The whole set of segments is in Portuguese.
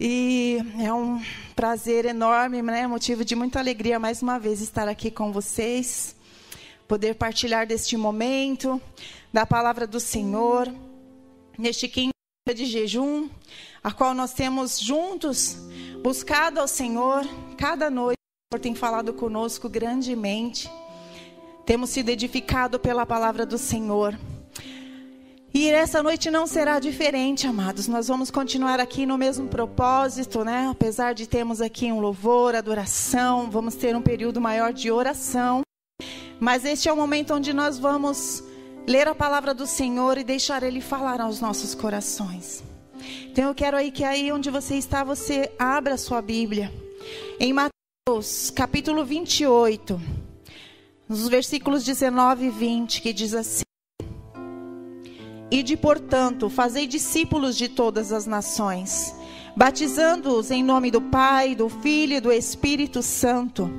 E é um prazer enorme, né? Motivo de muita alegria mais uma vez estar aqui com vocês, poder partilhar deste momento, da palavra do Senhor, neste quinto dia de jejum, a qual nós temos juntos buscado ao Senhor. Cada noite o Senhor tem falado conosco grandemente, temos sido edificados pela palavra do Senhor. E essa noite não será diferente, amados. Nós vamos continuar aqui no mesmo propósito, né? Apesar de termos aqui um louvor, adoração, vamos ter um período maior de oração. Mas este é o momento onde nós vamos ler a palavra do Senhor e deixar Ele falar aos nossos corações. Então eu quero que aí onde você está, você abra a sua Bíblia. Em Mateus, capítulo 28, nos versículos 19 e 20, que diz assim: Ide, portanto, fazei discípulos de todas as nações, batizando-os em nome do Pai, do Filho e do Espírito Santo,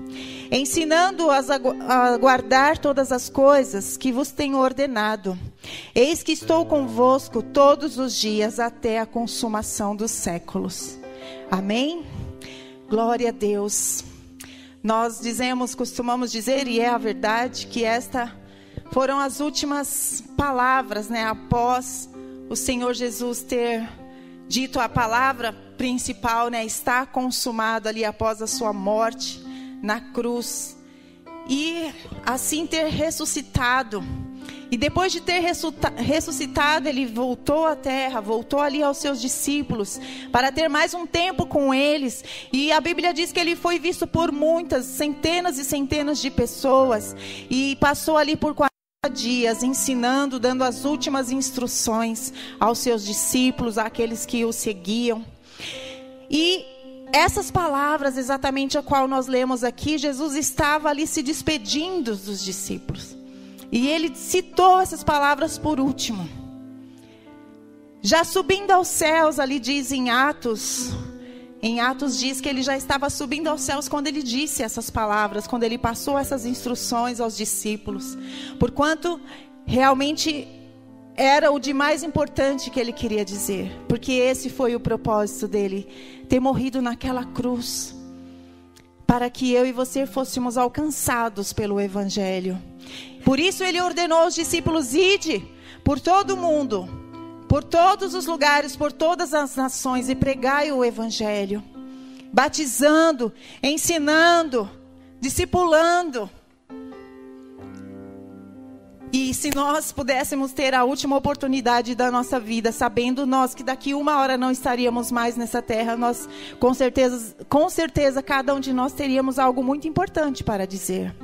ensinando-os a guardar todas as coisas que vos tenho ordenado. Eis que estou convosco todos os dias até a consumação dos séculos. Amém? Glória a Deus. Nós costumamos dizer, e é a verdade, que foram as últimas palavras, né, após o Senhor Jesus ter dito a palavra principal, né, está consumado ali após a sua morte na cruz. E assim ter ressuscitado. E depois de ter ressuscitado, ele voltou à terra, voltou ali aos seus discípulos, para ter mais um tempo com eles. E a Bíblia diz que ele foi visto por muitas, centenas e centenas de pessoas. E passou ali por 40 dias ensinando, dando as últimas instruções aos seus discípulos, àqueles que o seguiam. E essas palavras, exatamente a qual nós lemos aqui, Jesus estava ali se despedindo dos discípulos. E ele citou essas palavras por último. Já subindo aos céus, ali diz em Atos diz que ele já estava subindo aos céus quando ele disse essas palavras, quando ele passou essas instruções aos discípulos. Porquanto realmente era o de mais importante que ele queria dizer. Porque esse foi o propósito dele, ter morrido naquela cruz, para que eu e você fôssemos alcançados pelo Evangelho. Por isso ele ordenou aos discípulos: ide por todo o mundo, por todos os lugares, por todas as nações, e pregai o Evangelho, batizando, ensinando, discipulando. E se nós pudéssemos ter a última oportunidade da nossa vida, sabendo nós que daqui 1 hora não estaríamos mais nessa terra, nós com certeza cada um de nós teríamos algo muito importante para dizer.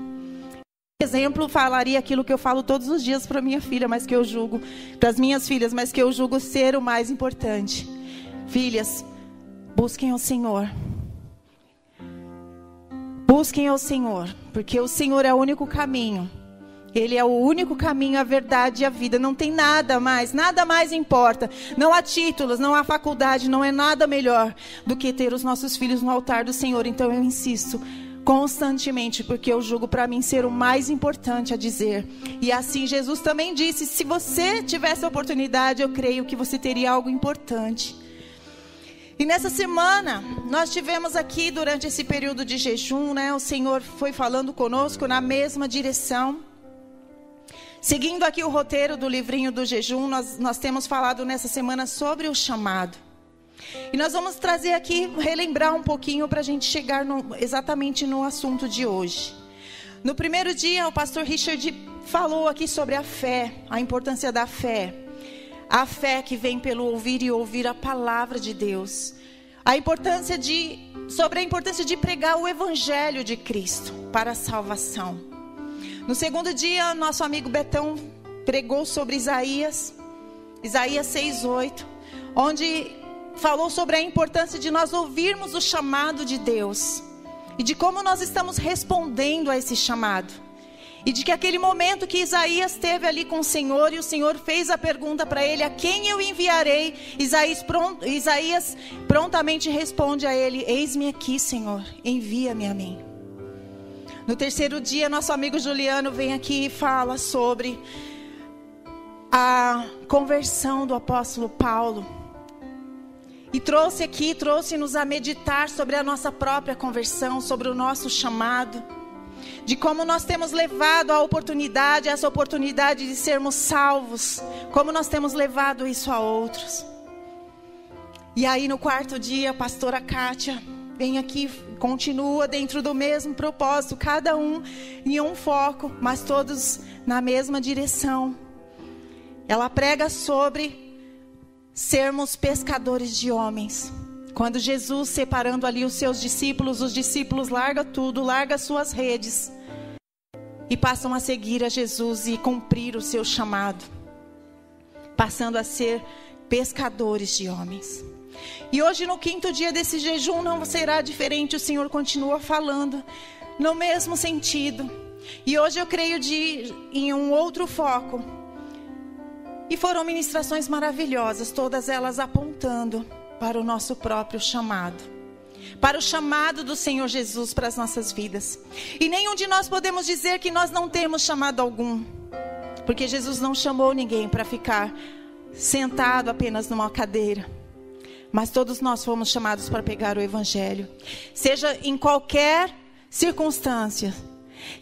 Por exemplo, falaria aquilo que eu falo todos os dias para minha filha, mas que eu julgo, para as minhas filhas, mas que eu julgo ser o mais importante. Filhas, busquem ao Senhor. Busquem ao Senhor, porque o Senhor é o único caminho. Ele é o único caminho, a verdade e a vida. Não tem nada mais importa. Não há títulos, não há faculdade, não é nada melhor do que ter os nossos filhos no altar do Senhor. Então eu insisto constantemente, porque eu julgo para mim ser o mais importante a dizer. E assim Jesus também disse: se você tivesse a oportunidade, eu creio que você teria algo importante. E nessa semana, nós tivemos aqui, durante esse período de jejum, né, o Senhor foi falando conosco na mesma direção. Seguindo aqui o roteiro do livrinho do jejum, nós temos falado nessa semana sobre o chamado. E nós vamos trazer aqui, relembrar um pouquinho para a gente chegar exatamente no assunto de hoje. No primeiro dia, o pastor Richard falou aqui sobre a fé, a importância da fé. A fé que vem pelo ouvir e ouvir a palavra de Deus. Sobre a importância de pregar o Evangelho de Cristo para a salvação. No segundo dia, nosso amigo Betão pregou sobre Isaías 6:8, onde falou sobre a importância de nós ouvirmos o chamado de Deus e de como nós estamos respondendo a esse chamado. E de que aquele momento que Isaías esteve ali com o Senhor e o Senhor fez a pergunta para ele: a quem eu enviarei? Isaías prontamente responde a ele: eis-me aqui, Senhor, envia-me a mim. No terceiro dia, nosso amigo Juliano vem aqui e fala sobre a conversão do apóstolo Paulo. E trouxe-nos a meditar sobre a nossa própria conversão, sobre o nosso chamado, de como nós temos levado essa oportunidade de sermos salvos, como nós temos levado isso a outros. E aí no quarto dia, a pastora Kátia vem aqui, continua dentro do mesmo propósito, cada um em um foco, mas todos na mesma direção. Ela prega sobre sermos pescadores de homens. Quando Jesus, separando ali os discípulos largam tudo, largam suas redes e passam a seguir a Jesus e cumprir o seu chamado, passando a ser pescadores de homens. E hoje, no 5º dia desse jejum, não será diferente. O Senhor continua falando no mesmo sentido. E hoje eu creio em um outro foco. E foram ministrações maravilhosas, todas elas apontando para o nosso próprio chamado, para o chamado do Senhor Jesus para as nossas vidas. E nenhum de nós podemos dizer que nós não temos chamado algum, porque Jesus não chamou ninguém para ficar sentado apenas numa cadeira. Mas todos nós fomos chamados para pegar o Evangelho, seja em qualquer circunstância,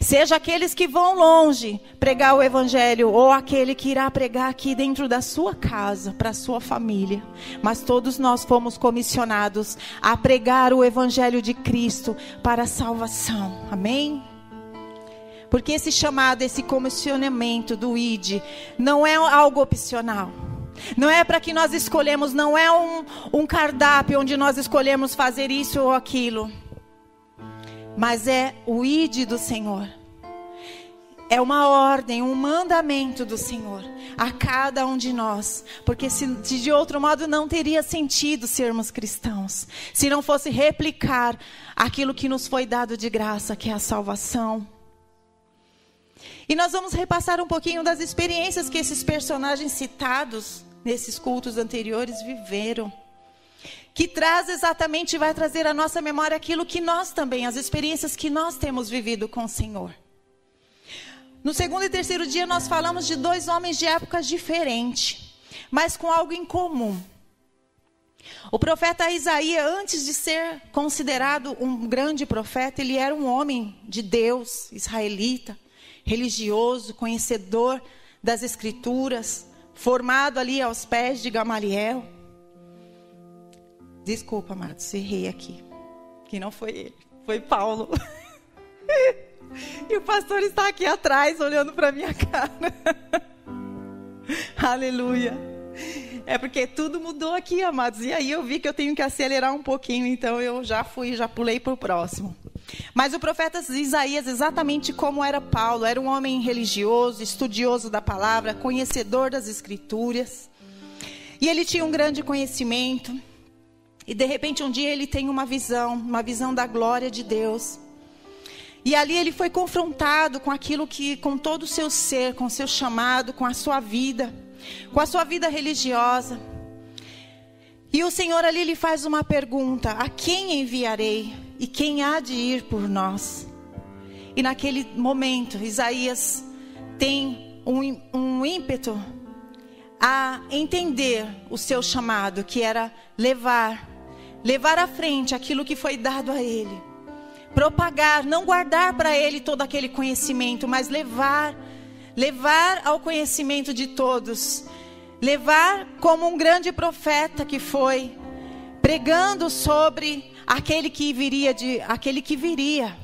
seja aqueles que vão longe pregar o Evangelho, ou aquele que irá pregar aqui dentro da sua casa, para a sua família. Mas todos nós fomos comissionados a pregar o Evangelho de Cristo para a salvação. Amém? Porque esse chamado, esse comissionamento do ID, não é algo opcional. Não é para que nós escolhemos, não é um cardápio onde nós escolhemos fazer isso ou aquilo. Mas é o ID do Senhor. É uma ordem, um mandamento do Senhor a cada um de nós. Porque se de outro modo não teria sentido sermos cristãos, se não fosse replicar aquilo que nos foi dado de graça, que é a salvação. E nós vamos repassar um pouquinho das experiências que esses personagens citados nesses cultos anteriores viveram, que vai trazer à nossa memória aquilo que nós também, as experiências que nós temos vivido com o Senhor. No 2º e 3º dia nós falamos de 2 homens de épocas diferentes, mas com algo em comum. O profeta Isaías, antes de ser considerado um grande profeta, ele era um homem de Deus, israelita, religioso, conhecedor das Escrituras, formado ali aos pés de Gamaliel. Desculpa, amados, errei aqui. Que não foi ele, foi Paulo. E o pastor está aqui atrás, olhando para a minha cara. Aleluia. É porque tudo mudou aqui, amados. E aí eu vi que eu tenho que acelerar um pouquinho, então eu já pulei para o próximo. Mas o profeta Isaías, exatamente como era Paulo, era um homem religioso, estudioso da palavra, conhecedor das Escrituras. E ele tinha um grande conhecimento. E de repente um dia ele tem uma visão da glória de Deus. E ali ele foi confrontado com aquilo que, com todo o seu ser, com o seu chamado, com a sua vida religiosa. E o Senhor ali lhe faz uma pergunta: a quem enviarei? E quem há de ir por nós? E naquele momento, Isaías tem um ímpeto a entender o seu chamado, que era levar à frente aquilo que foi dado a ele. Propagar, não guardar para ele todo aquele conhecimento, mas levar ao conhecimento de todos. Levar como um grande profeta que foi, pregando sobre aquele que viria.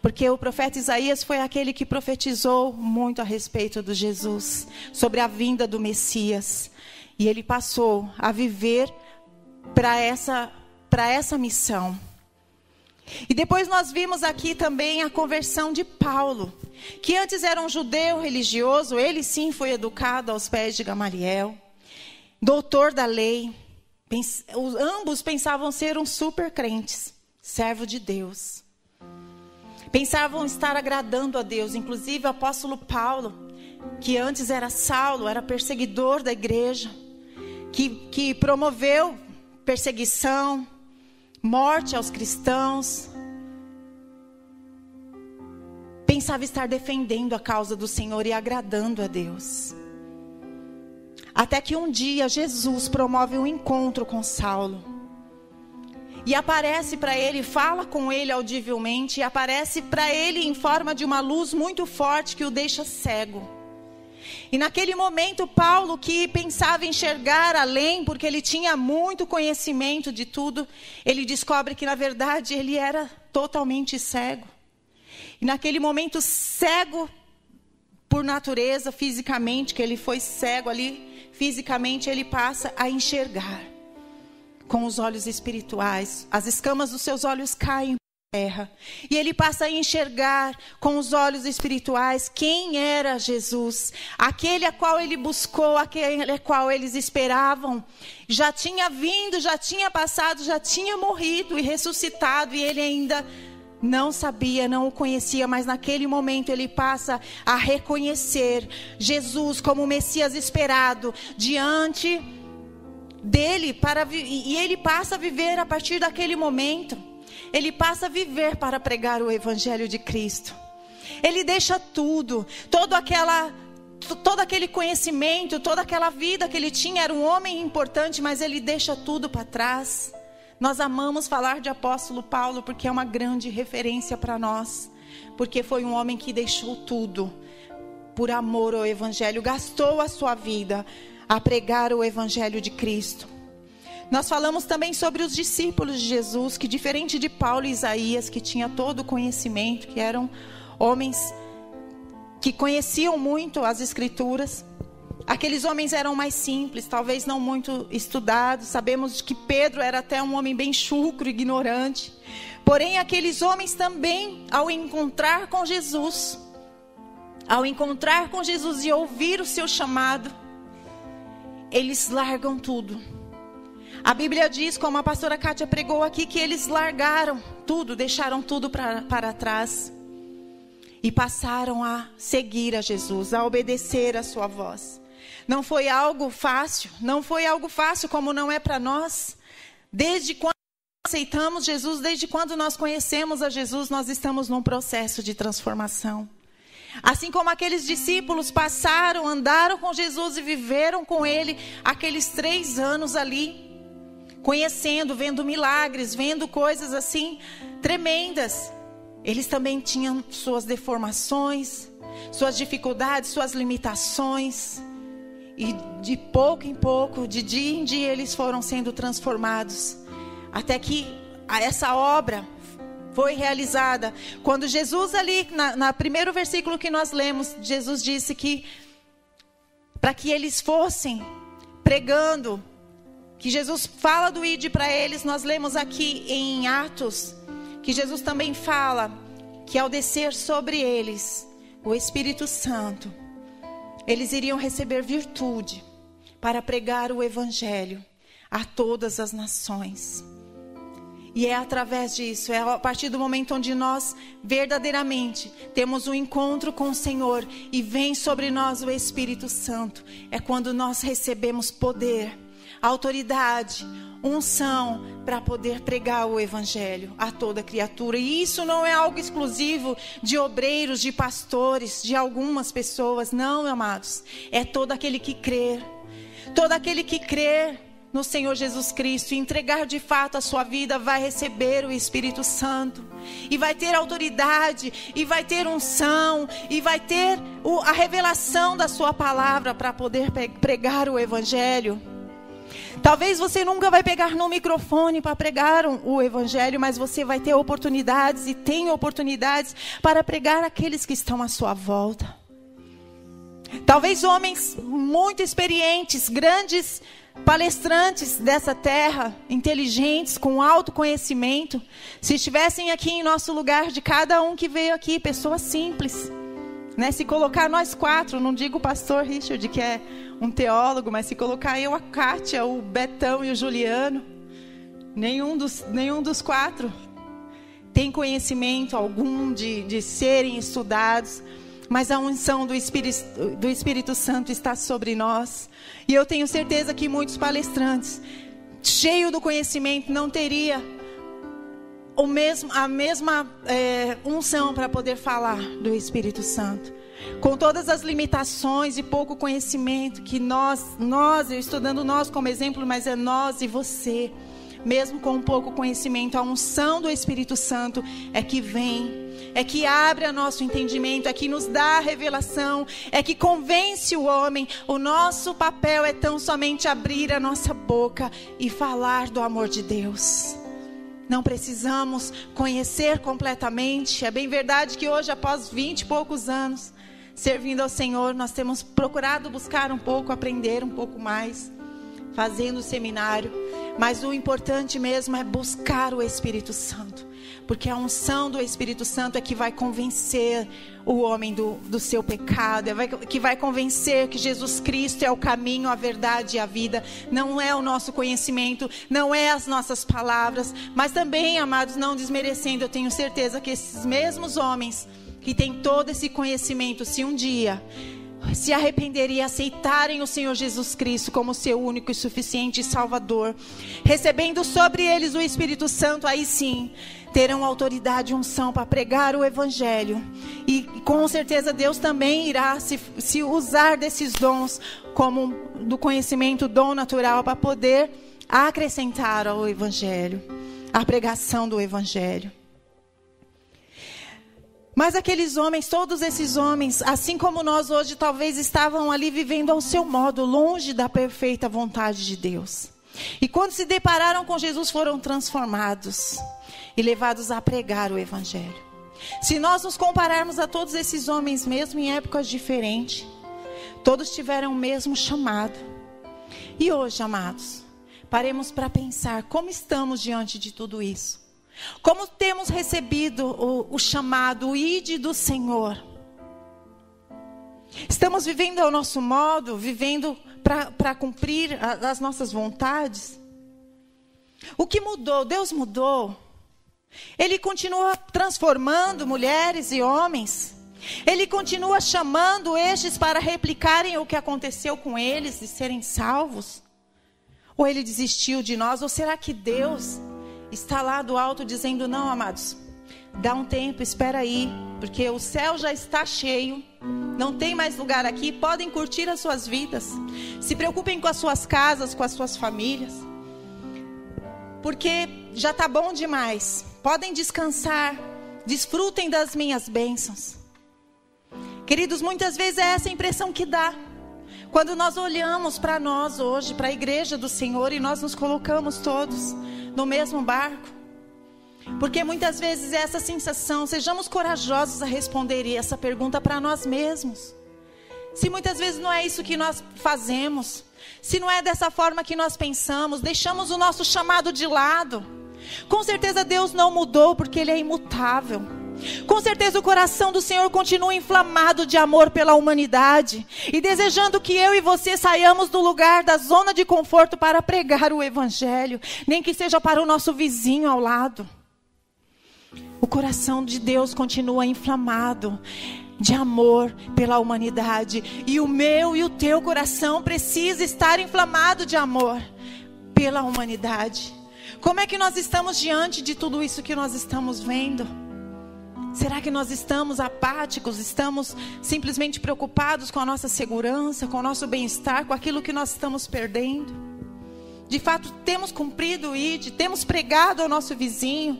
Porque o profeta Isaías foi aquele que profetizou muito a respeito de Jesus, sobre a vinda do Messias. E ele passou a viver para essa missão. E depois nós vimos aqui também a conversão de Paulo, que antes era um judeu religioso. Ele sim foi educado aos pés de Gamaliel, doutor da lei. Ambos pensavam ser uns super crentes, servo de Deus. Pensavam estar agradando a Deus. Inclusive o apóstolo Paulo, que antes era Saulo, era perseguidor da igreja, que promoveu perseguição, morte aos cristãos, pensava estar defendendo a causa do Senhor e agradando a Deus. Até que um dia Jesus promove um encontro com Saulo. e aparece para ele, fala com ele audivelmente, e aparece para ele em forma de uma luz muito forte que o deixa cego. E naquele momento, Paulo, que pensava enxergar além, porque ele tinha muito conhecimento de tudo, ele descobre que na verdade ele era totalmente cego. E naquele momento, cego por natureza, fisicamente, que ele foi cego ali, fisicamente ele passa a enxergar com os olhos espirituais. As escamas dos seus olhos caem para a terra. E ele passa a enxergar com os olhos espirituais quem era Jesus. Aquele a qual ele buscou, aquele a qual eles esperavam. Já tinha vindo, já tinha passado, já tinha morrido e ressuscitado. E ele ainda não sabia, não o conhecia, mas naquele momento ele passa a reconhecer Jesus como o Messias esperado diante dele, e ele passa a viver a partir daquele momento. Ele passa a viver para pregar o Evangelho de Cristo. Ele deixa tudo, todo aquele conhecimento, toda aquela vida que ele tinha. Era um homem importante, mas ele deixa tudo para trás. Nós amamos falar de apóstolo Paulo porque é uma grande referência para nós. Porque foi um homem que deixou tudo por amor ao Evangelho, gastou a sua vida a pregar o Evangelho de Cristo. Nós falamos também sobre os discípulos de Jesus, que diferente de Paulo e Isaías, que tinha todo o conhecimento, que eram homens que conheciam muito as Escrituras, aqueles homens eram mais simples, talvez não muito estudados. Sabemos que Pedro era até um homem bem chucro, ignorante. Porém, aqueles homens também, ao encontrar com Jesus e ouvir o seu chamado, eles largam tudo. A Bíblia diz, como a pastora Kátia pregou aqui, que eles largaram tudo, deixaram tudo para trás. E passaram a seguir a Jesus, a obedecer a sua voz. Não foi algo fácil como não é para nós. Desde quando aceitamos Jesus, desde quando nós conhecemos a Jesus, nós estamos num processo de transformação. Assim como aqueles discípulos passaram, andaram com Jesus e viveram com Ele aqueles 3 anos ali, conhecendo, vendo milagres, vendo coisas assim tremendas. Eles também tinham suas deformações, suas dificuldades, suas limitações. E de pouco em pouco, de dia em dia, eles foram sendo transformados. Até que essa obra foi realizada. Quando Jesus ali, no primeiro versículo que nós lemos, Jesus disse que para que eles fossem pregando, que Jesus fala do ide para eles. Nós lemos aqui em Atos, que Jesus também fala que ao descer sobre eles o Espírito Santo, eles iriam receber virtude para pregar o Evangelho a todas as nações. E é através disso, é a partir do momento onde nós verdadeiramente temos um encontro com o Senhor e vem sobre nós o Espírito Santo. É quando nós recebemos poder, autoridade, unção para poder pregar o Evangelho a toda criatura. E isso não é algo exclusivo de obreiros, de pastores, de algumas pessoas. Não, amados. É todo aquele que crer. Todo aquele que crer no Senhor Jesus Cristo e entregar de fato a sua vida, vai receber o Espírito Santo. E vai ter autoridade, e vai ter unção, e vai ter a revelação da sua palavra para poder pregar o Evangelho. Talvez você nunca vai pegar no microfone para pregar o Evangelho, mas você vai ter oportunidades e tem oportunidades para pregar aqueles que estão à sua volta. Talvez homens muito experientes, grandes palestrantes dessa terra, inteligentes, com alto conhecimento, se estivessem aqui em nosso lugar, de cada um que veio aqui, pessoas simples, né? Se colocar nós 4, não digo o pastor Richard, que é um teólogo, mas se colocar eu, a Kátia, o Betão e o Juliano, nenhum dos 4 tem conhecimento algum de serem estudados, mas a unção do Espírito Santo está sobre nós. E eu tenho certeza que muitos palestrantes, cheios do conhecimento, não teria a mesma unção para poder falar do Espírito Santo. Com todas as limitações e pouco conhecimento que nós, eu estou dando nós como exemplo, mas é nós e você mesmo com pouco conhecimento, a unção do Espírito Santo é que vem, é que abre o nosso entendimento, é que nos dá a revelação, é que convence o homem. O nosso papel é tão somente abrir a nossa boca e falar do amor de Deus. Não precisamos conhecer completamente. É bem verdade que hoje, após 20 e poucos anos servindo ao Senhor, nós temos procurado buscar um pouco, aprender um pouco mais, fazendo o seminário. Mas o importante mesmo é buscar o Espírito Santo, porque a unção do Espírito Santo é que vai convencer o homem do seu pecado, que vai convencer que Jesus Cristo é o caminho, a verdade e a vida. Não é o nosso conhecimento, não é as nossas palavras, mas também, amados, não desmerecendo, eu tenho certeza que esses mesmos homens que têm todo esse conhecimento, se um dia se arrependerem e aceitarem o Senhor Jesus Cristo como seu único e suficiente Salvador, recebendo sobre eles o Espírito Santo, aí sim terão autoridade e unção para pregar o Evangelho. E com certeza Deus também irá se usar desses dons, como do conhecimento, dom natural, para poder acrescentar ao Evangelho, à pregação do Evangelho. Mas aqueles homens, todos esses homens, assim como nós hoje, talvez estavam ali vivendo ao seu modo, longe da perfeita vontade de Deus. E quando se depararam com Jesus, foram transformados e levados a pregar o Evangelho. Se nós nos compararmos a todos esses homens, mesmo em épocas diferentes, todos tiveram o mesmo chamado. E hoje, amados, paremos para pensar como estamos diante de tudo isso. Como temos recebido o chamado, o ide do Senhor? Estamos vivendo ao nosso modo, vivendo para cumprir as nossas vontades? O que mudou? Deus mudou. Ele continua transformando mulheres e homens. Ele continua chamando estes para replicarem o que aconteceu com eles e serem salvos. Ou ele desistiu de nós? Ou será que Deus está lá do alto dizendo: não, amados, dá um tempo, espera aí, porque o céu já está cheio, não tem mais lugar aqui, podem curtir as suas vidas, se preocupem com as suas casas, com as suas famílias, porque já está bom demais, podem descansar, desfrutem das minhas bênçãos. Queridos, muitas vezes é essa a impressão que dá, quando nós olhamos para nós hoje, para a igreja do Senhor, e nós nos colocamos todos no mesmo barco, porque muitas vezes é essa sensação. Sejamos corajosos a responder essa pergunta para nós mesmos. Se muitas vezes não é isso que nós fazemos, se não é dessa forma que nós pensamos, deixamos o nosso chamado de lado, com certeza Deus não mudou, porque Ele é imutável. Com certeza o coração do Senhor continua inflamado de amor pela humanidade e desejando que eu e você saiamos do lugar da zona de conforto para pregar o Evangelho, nem que seja para o nosso vizinho ao lado. O coração de Deus continua inflamado de amor pela humanidade, e o meu e o teu coração precisa estar inflamado de amor pela humanidade. Como é que nós estamos diante de tudo isso que nós estamos vendo? Será que nós estamos apáticos, estamos simplesmente preocupados com a nossa segurança, com o nosso bem-estar, com aquilo que nós estamos perdendo? De fato, temos cumprido o ID, temos pregado ao nosso vizinho,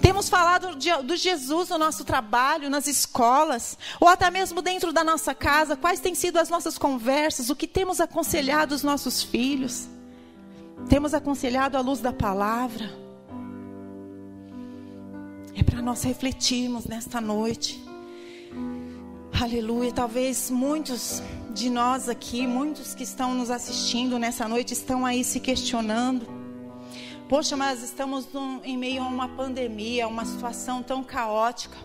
temos falado do Jesus no nosso trabalho, nas escolas, ou até mesmo dentro da nossa casa. Quais têm sido as nossas conversas, o que temos aconselhado os nossos filhos? Temos aconselhado à luz da palavra? É para nós refletirmos nesta noite. Aleluia. Talvez muitos de nós aqui, muitos que estão nos assistindo nessa noite, estão aí se questionando: poxa, mas estamos em meio a uma pandemia, uma situação tão caótica.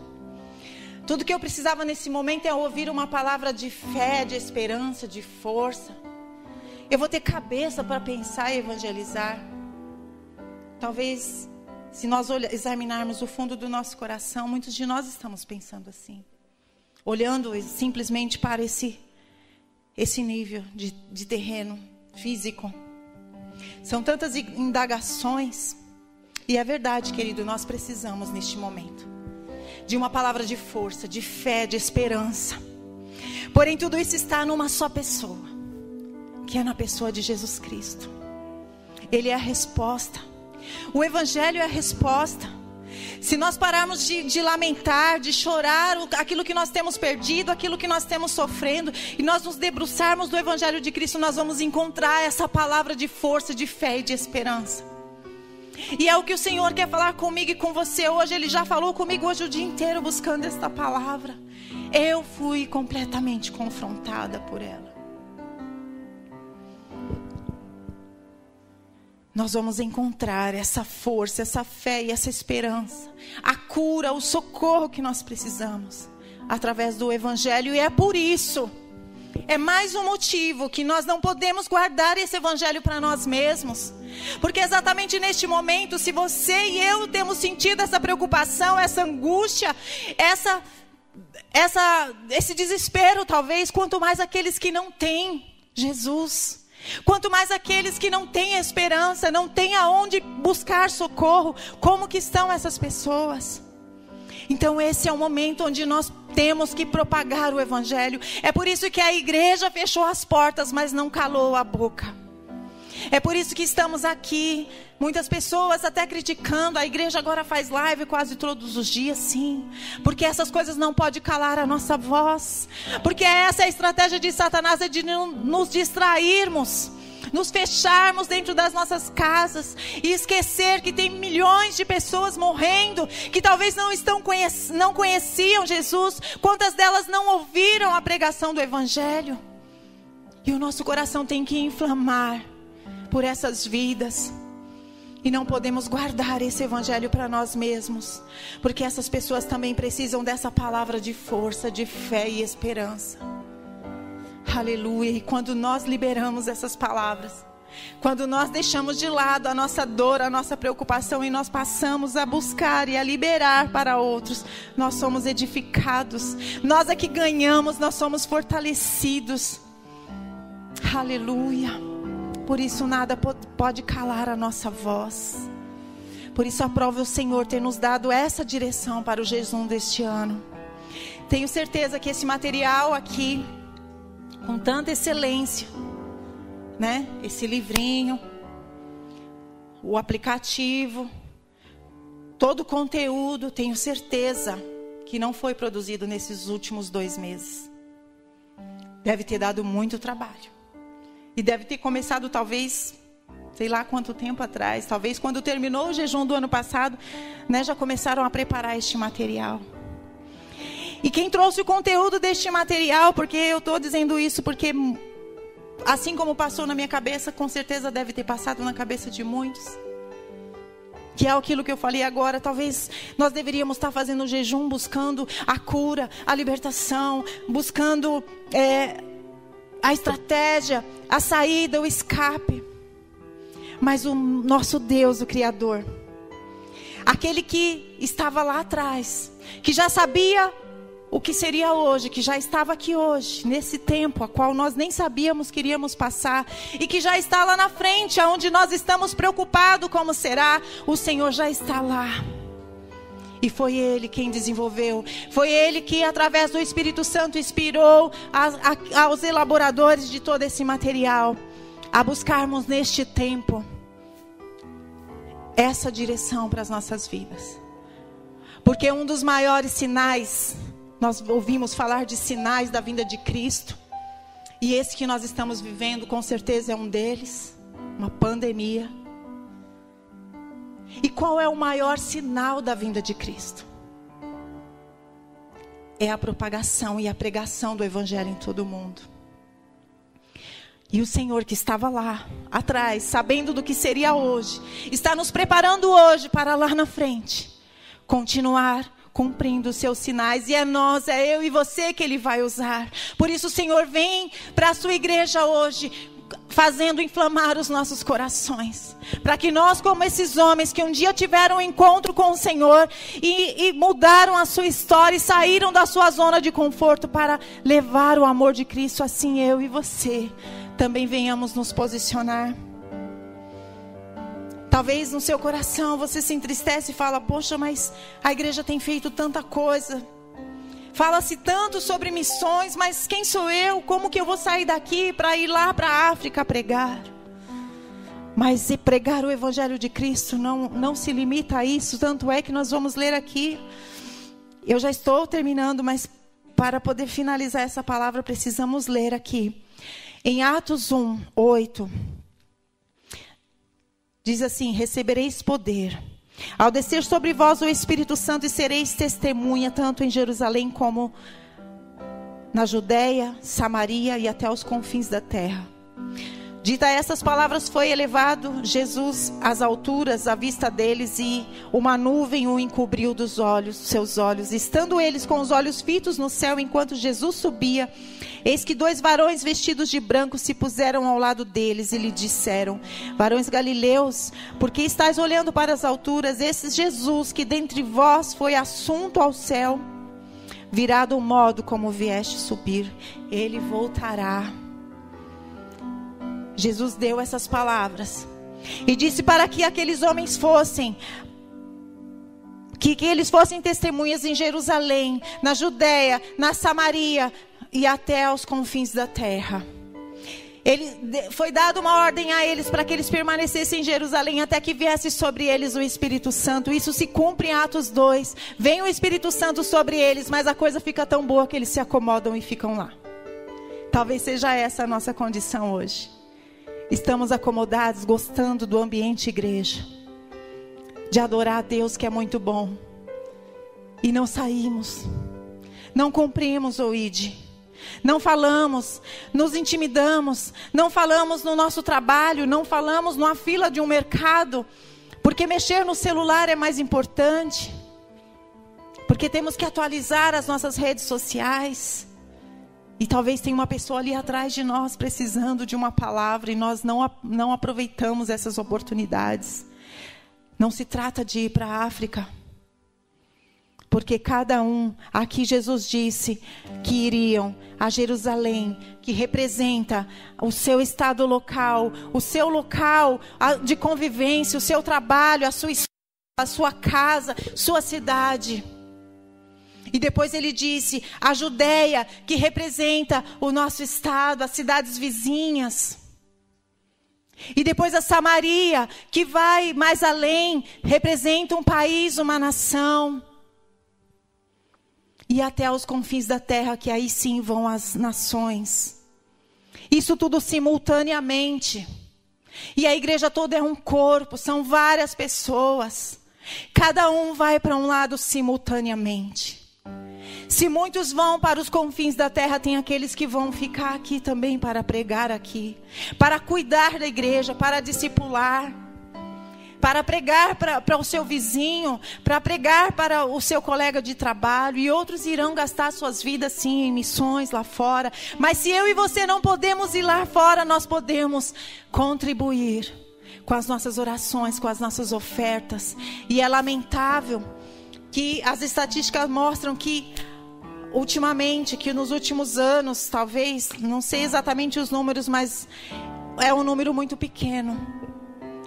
Tudo que eu precisava nesse momento é ouvir uma palavra de fé, de esperança, de força. Eu vou ter cabeça para pensar e evangelizar? Talvez, se nós examinarmos o fundo do nosso coração, muitos de nós estamos pensando assim, olhando simplesmente para esse nível de terreno físico. São tantas indagações, e é verdade, querido, nós precisamos neste momento de uma palavra de força, de fé, de esperança. Porém, tudo isso está numa só pessoa, que é na pessoa de Jesus Cristo. Ele é a resposta. O Evangelho é a resposta. Se nós pararmos de lamentar, de chorar aquilo que nós temos perdido, aquilo que nós temos sofrendo, e nós nos debruçarmos do Evangelho de Cristo, nós vamos encontrar essa palavra de força, de fé e de esperança. E é o que o Senhor quer falar comigo e com você hoje. Ele já falou comigo hoje o dia inteiro buscando esta palavra. Eu fui completamente confrontada por ela. Nós vamos encontrar essa força, essa fé e essa esperança, a cura, o socorro que nós precisamos, através do Evangelho. E é por isso, é mais um motivo que nós não podemos guardar esse Evangelho para nós mesmos. Porque exatamente neste momento, se você e eu temos sentido essa preocupação, essa angústia, esse desespero talvez, quanto mais aqueles que não têm Jesus. Quanto mais aqueles que não têm esperança, não têm aonde buscar socorro, como que estão essas pessoas? Então esse é o momento onde nós temos que propagar o Evangelho. É por isso que a igreja fechou as portas, mas não calou a boca. É por isso que estamos aqui. Muitas pessoas até criticando. A igreja agora faz live quase todos os dias, sim. Porque essas coisas não podem calar a nossa voz. Porque essa é a estratégia de Satanás, é de nos distrairmos, nos fecharmos dentro das nossas casas e esquecer que tem milhões de pessoas morrendo, que talvez não conheciam Jesus. Quantas delas não ouviram a pregação do Evangelho? E o nosso coração tem que inflamar por essas vidas. E não podemos guardar esse Evangelho para nós mesmos, porque essas pessoas também precisam dessa palavra de força, de fé e esperança. Aleluia. E quando nós liberamos essas palavras, quando nós deixamos de lado a nossa dor, a nossa preocupação, e nós passamos a buscar e a liberar para outros, nós somos edificados. Nós é que ganhamos, nós somos fortalecidos. Aleluia. Por isso nada pode calar a nossa voz. Por isso aprove o Senhor ter nos dado essa direção para o jejum deste ano. Tenho certeza que esse material aqui, com tanta excelência, né? Esse livrinho, o aplicativo, todo o conteúdo, tenho certeza que não foi produzido nesses últimos 2 meses. Deve ter dado muito trabalho. E deve ter começado talvez, sei lá quanto tempo atrás. Talvez quando terminou o jejum do ano passado, né, já começaram a preparar este material. E quem trouxe o conteúdo deste material, porque eu estou dizendo isso porque assim como passou na minha cabeça, com certeza deve ter passado na cabeça de muitos. Que é aquilo que eu falei agora. Talvez nós deveríamos estar fazendo o jejum buscando a cura, a libertação, buscando a estratégia, a saída, o escape. Mas o nosso Deus, o Criador, aquele que estava lá atrás, que já sabia o que seria hoje, que já estava aqui hoje, nesse tempo a qual nós nem sabíamos que iríamos passar, e que já está lá na frente, aonde nós estamos preocupados como será, o Senhor já está lá. E foi Ele quem desenvolveu. Foi Ele que, através do Espírito Santo, inspirou aos elaboradores de todo esse material a buscarmos neste tempo essa direção para as nossas vidas. Porque um dos maiores sinais, nós ouvimos falar de sinais da vinda de Cristo, e esse que nós estamos vivendo com certeza é um deles, uma pandemia. E qual é o maior sinal da vinda de Cristo? É a propagação e a pregação do Evangelho em todo o mundo. E o Senhor que estava lá atrás, sabendo do que seria hoje, está nos preparando hoje para lá na frente continuar cumprindo os seus sinais. E é nós, é eu e você que Ele vai usar. Por isso o Senhor vem para a sua igreja hoje, fazendo inflamar os nossos corações, para que nós, como esses homens que um dia tiveram um encontro com o Senhor e mudaram a sua história e saíram da sua zona de conforto para levar o amor de Cristo, assim eu e você também venhamos nos posicionar. Talvez no seu coração você se entristece e fala: poxa, mas a igreja tem feito tanta coisa, fala-se tanto sobre missões, mas quem sou eu? Como que eu vou sair daqui para ir lá para a África pregar? Mas pregar o Evangelho de Cristo não se limita a isso. Tanto é que nós vamos ler aqui. Eu já estou terminando, mas para poder finalizar essa palavra, precisamos ler aqui. Em Atos 1, 8, diz assim: recebereis poder ao descer sobre vós o Espírito Santo, e sereis testemunha tanto em Jerusalém como na Judéia, Samaria e até os confins da terra. Dita essas palavras, foi elevado Jesus às alturas à vista deles, e uma nuvem o encobriu dos olhos, seus olhos. Estando eles com os olhos fitos no céu, enquanto Jesus subia, eis que 2 varões vestidos de branco se puseram ao lado deles e lhe disseram: varões galileus, por que estáis olhando para as alturas? Esse Jesus que dentre vós foi assunto ao céu, virá do modo como vieste subir, ele voltará. Jesus deu essas palavras e disse para que aqueles homens fossem, que eles fossem testemunhas em Jerusalém, na Judéia, na Samaria e até aos confins da terra. Foi dada uma ordem a eles para que eles permanecessem em Jerusalém até que viesse sobre eles o Espírito Santo. Isso se cumpre em Atos 2. Vem o Espírito Santo sobre eles, mas a coisa fica tão boa que eles se acomodam e ficam lá. Talvez seja essa a nossa condição hoje. Estamos acomodados, gostando do ambiente igreja, de adorar a Deus, que é muito bom, e não saímos, não cumprimos o ID, não falamos, nos intimidamos, não falamos no nosso trabalho, não falamos numa fila de um mercado, porque mexer no celular é mais importante, porque temos que atualizar as nossas redes sociais. E talvez tenha uma pessoa ali atrás de nós precisando de uma palavra e nós não aproveitamos essas oportunidades. Não se trata de ir para a África. Porque cada um, aqui Jesus disse que iriam a Jerusalém, que representa o seu estado local, o seu local de convivência, o seu trabalho, a sua casa, sua cidade. E depois ele disse a Judéia, que representa o nosso estado, as cidades vizinhas. E depois a Samaria, que vai mais além, representa um país, uma nação. E até os confins da terra, que aí sim vão as nações. Isso tudo simultaneamente. E a igreja toda é um corpo, são várias pessoas. Cada um vai para um lado simultaneamente. Se muitos vão para os confins da terra, tem aqueles que vão ficar aqui também para pregar aqui, para cuidar da igreja, para discipular, para pregar para o seu vizinho, para pregar para o seu colega de trabalho. E outros irão gastar suas vidas sim em missões lá fora. Mas se eu e você não podemos ir lá fora, nós podemos contribuir com as nossas orações, com as nossas ofertas. E é lamentável que as estatísticas mostram que ultimamente, que nos últimos anos, talvez, não sei exatamente os números, mas é um número muito pequeno,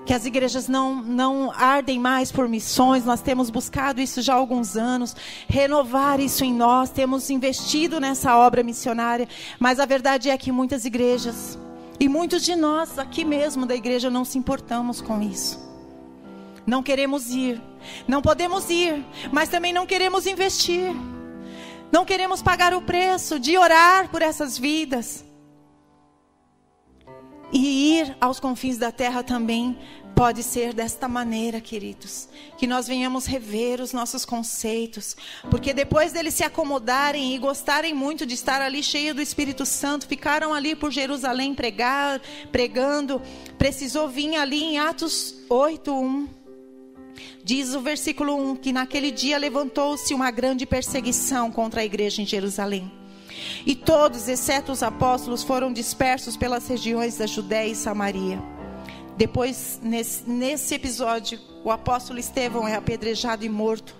que as igrejas não ardem mais por missões. Nós temos buscado isso já há alguns anos, renovar isso em nós, temos investido nessa obra missionária, mas a verdade é que muitas igrejas, e muitos de nós aqui mesmo da igreja, não se importamos com isso. Não queremos ir, não podemos ir, mas também não queremos investir. Não queremos pagar o preço de orar por essas vidas. E ir aos confins da terra também pode ser desta maneira, queridos. Que nós venhamos rever os nossos conceitos. Porque depois deles se acomodarem e gostarem muito de estar ali cheio do Espírito Santo, ficaram ali por Jerusalém pregando. Precisou vir ali em Atos 8:1. Diz o versículo 1, que naquele dia levantou-se uma grande perseguição contra a igreja em Jerusalém. E todos, exceto os apóstolos, foram dispersos pelas regiões da Judéia e Samaria. Depois, nesse episódio, o apóstolo Estevão é apedrejado e morto.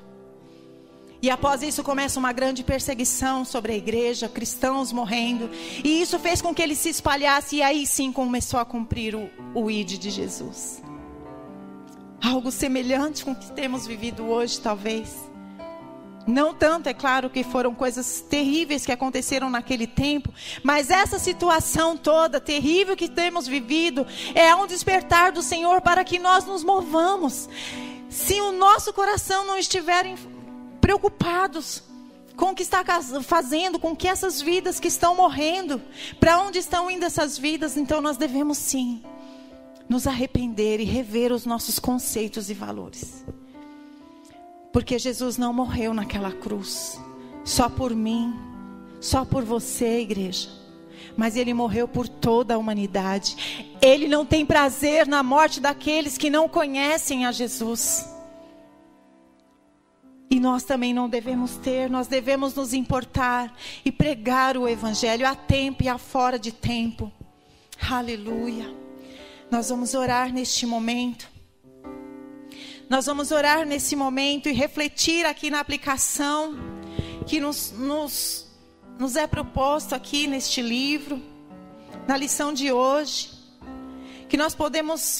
E após isso começa uma grande perseguição sobre a igreja, cristãos morrendo. E isso fez com que ele se espalhasse, e aí sim começou a cumprir o ID de Jesus. Algo semelhante com o que temos vivido hoje, talvez. Não tanto, é claro, que foram coisas terríveis que aconteceram naquele tempo, mas essa situação toda terrível que temos vivido é um despertar do Senhor para que nós nos movamos. Se o nosso coração não estiver preocupados com o que está fazendo, com que essas vidas que estão morrendo, para onde estão indo essas vidas, então nós devemos sim nos arrepender e rever os nossos conceitos e valores. Porque Jesus não morreu naquela cruz só por mim, só por você, igreja, mas Ele morreu por toda a humanidade. Ele não tem prazer na morte daqueles que não conhecem a Jesus. E nós também não devemos ter, nós devemos nos importar e pregar o Evangelho a tempo e a fora de tempo. Aleluia. Nós vamos orar neste momento. Nós vamos orar nesse momento e refletir aqui na aplicação que nos é proposto aqui neste livro, na lição de hoje. Que nós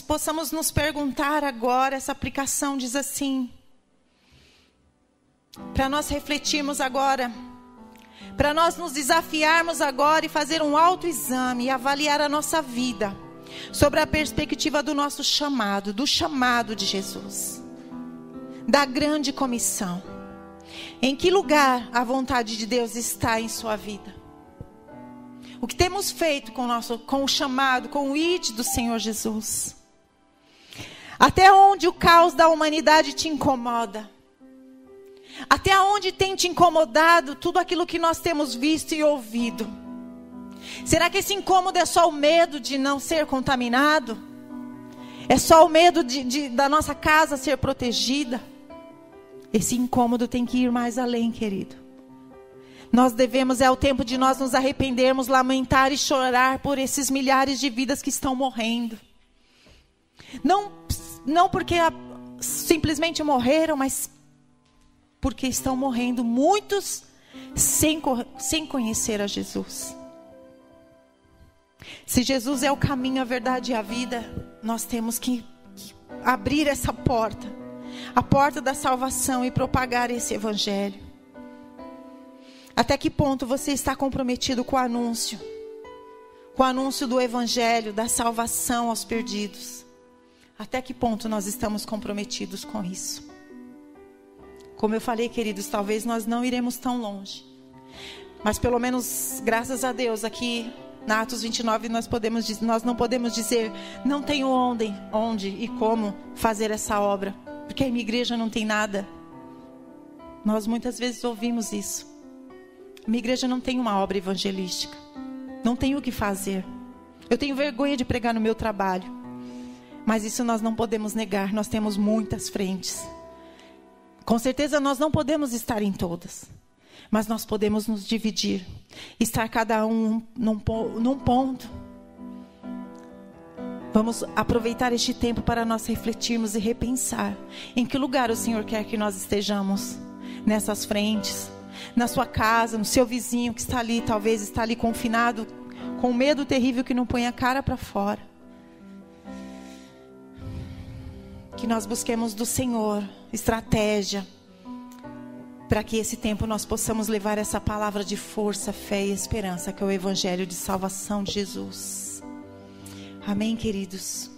possamos nos perguntar agora, essa aplicação diz assim, para nós refletirmos agora, para nós nos desafiarmos agora e fazer um autoexame e avaliar a nossa vida sobre a perspectiva do nosso chamado, do chamado de Jesus, da grande comissão. Em que lugar a vontade de Deus está em sua vida? O que temos feito com o chamado, com o ID do Senhor Jesus? Até onde o caos da humanidade te incomoda? Até onde tem te incomodado tudo aquilo que nós temos visto e ouvido? Será que esse incômodo é só o medo de não ser contaminado? É só o medo da nossa casa ser protegida? Esse incômodo tem que ir mais além, querido. É o tempo de nós nos arrependermos, lamentar e chorar por esses milhares de vidas que estão morrendo. Não porque simplesmente morreram, mas porque estão morrendo muitos sem conhecer a Jesus. Se Jesus é o caminho, a verdade e a vida, nós temos que abrir essa porta, a porta da salvação, e propagar esse evangelho. Até que ponto você está comprometido com o anúncio do evangelho, da salvação aos perdidos? Até que ponto nós estamos comprometidos com isso? Como eu falei, queridos, talvez nós não iremos tão longe, mas pelo menos, graças a Deus, aqui na Atos 29 nós não podemos dizer, não tenho onde e como fazer essa obra, porque a minha igreja não tem nada. Nós muitas vezes ouvimos isso. A minha igreja não tem uma obra evangelística, não tem o que fazer. Eu tenho vergonha de pregar no meu trabalho, mas isso nós não podemos negar. Nós temos muitas frentes. Com certeza nós não podemos estar em todas, mas nós podemos nos dividir, estar cada um num ponto. Vamos aproveitar este tempo para nós refletirmos e repensar em que lugar o Senhor quer que nós estejamos nessas frentes, na sua casa, no seu vizinho que está ali, talvez está ali confinado, com medo terrível que não põe a cara para fora. Que nós busquemos do Senhor estratégia, para que esse tempo nós possamos levar essa palavra de força, fé e esperança, que é o evangelho de salvação de Jesus. Amém, queridos?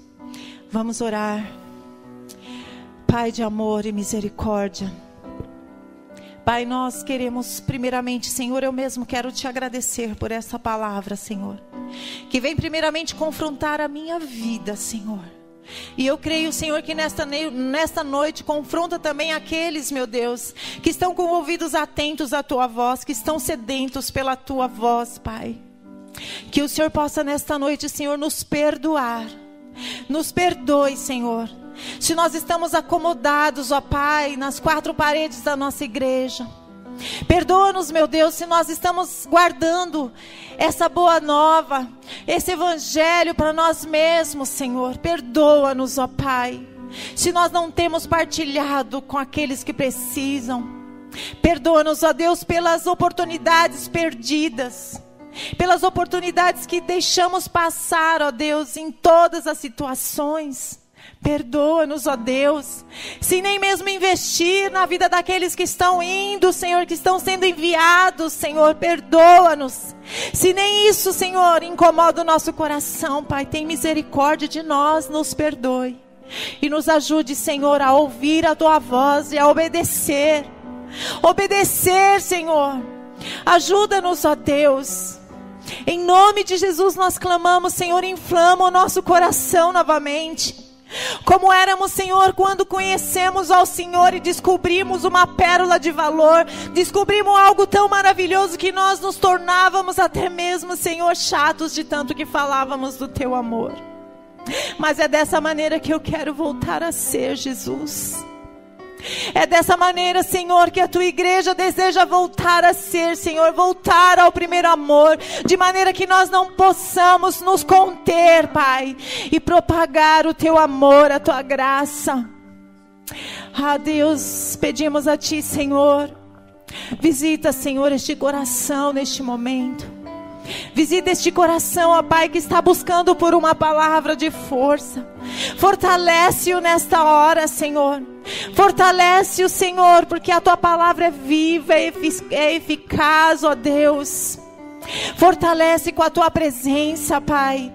Vamos orar. Pai de amor e misericórdia, Pai, nós queremos primeiramente, Senhor, eu mesmo quero te agradecer por essa palavra, Senhor, que vem primeiramente confrontar a minha vida, Senhor. E eu creio, Senhor, que nesta noite confronta também aqueles, meu Deus, que estão com ouvidos atentos à Tua voz, que estão sedentos pela Tua voz, Pai. Que o Senhor possa nesta noite, Senhor, nos perdoar. Nos perdoe, Senhor, se nós estamos acomodados, ó Pai, nas quatro paredes da nossa igreja. Perdoa-nos, meu Deus, se nós estamos guardando essa boa nova, esse evangelho para nós mesmos, Senhor. Perdoa-nos, ó Pai, se nós não temos partilhado com aqueles que precisam. Perdoa-nos, ó Deus, pelas oportunidades perdidas, pelas oportunidades que deixamos passar, ó Deus, em todas as situações. Perdoa-nos, ó Deus. Se nem mesmo investir na vida daqueles que estão indo, Senhor, que estão sendo enviados, Senhor, perdoa-nos. Se nem isso, Senhor, incomoda o nosso coração, Pai, tem misericórdia de nós, nos perdoe. E nos ajude, Senhor, a ouvir a Tua voz e a obedecer. Obedecer, Senhor. Ajuda-nos, ó Deus. Em nome de Jesus nós clamamos, Senhor, inflama o nosso coração novamente. Como éramos, Senhor, quando conhecemos ao Senhor e descobrimos uma pérola de valor, descobrimos algo tão maravilhoso que nós nos tornávamos até mesmo, Senhor, chatos de tanto que falávamos do Teu amor. Mas é dessa maneira que eu quero voltar a ser, Jesus. É dessa maneira, Senhor, que a Tua igreja deseja voltar a ser, Senhor, voltar ao primeiro amor, de maneira que nós não possamos nos conter, Pai, e propagar o Teu amor, a Tua graça. Ah, Deus, pedimos a Ti, Senhor, visita, Senhor, este coração neste momento. Visita este coração, ó Pai, que está buscando por uma palavra de força. Fortalece-o nesta hora, Senhor. Fortalece-o, Senhor, porque a Tua palavra é viva, é eficaz, ó Deus. Fortalece com a Tua presença, Pai.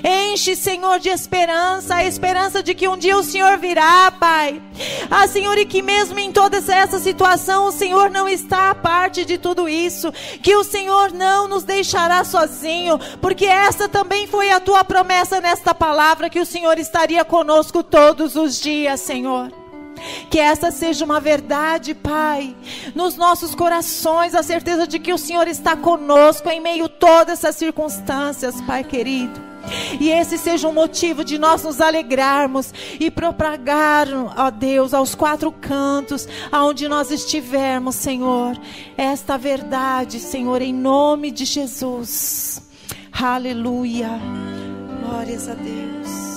Enche, Senhor, de esperança, a esperança de que um dia o Senhor virá, Pai. Ah, Senhor, e que mesmo em toda essa situação, o Senhor não está à parte de tudo isso. Que o Senhor não nos deixará sozinho, porque essa também foi a Tua promessa nesta palavra, que o Senhor estaria conosco todos os dias, Senhor. Que essa seja uma verdade, Pai, nos nossos corações, a certeza de que o Senhor está conosco em meio a todas essas circunstâncias, Pai querido. E esse seja um motivo de nós nos alegrarmos e propagar, ó Deus, aos quatro cantos, aonde nós estivermos, Senhor, esta verdade, Senhor, em nome de Jesus. Aleluia. Glórias a Deus.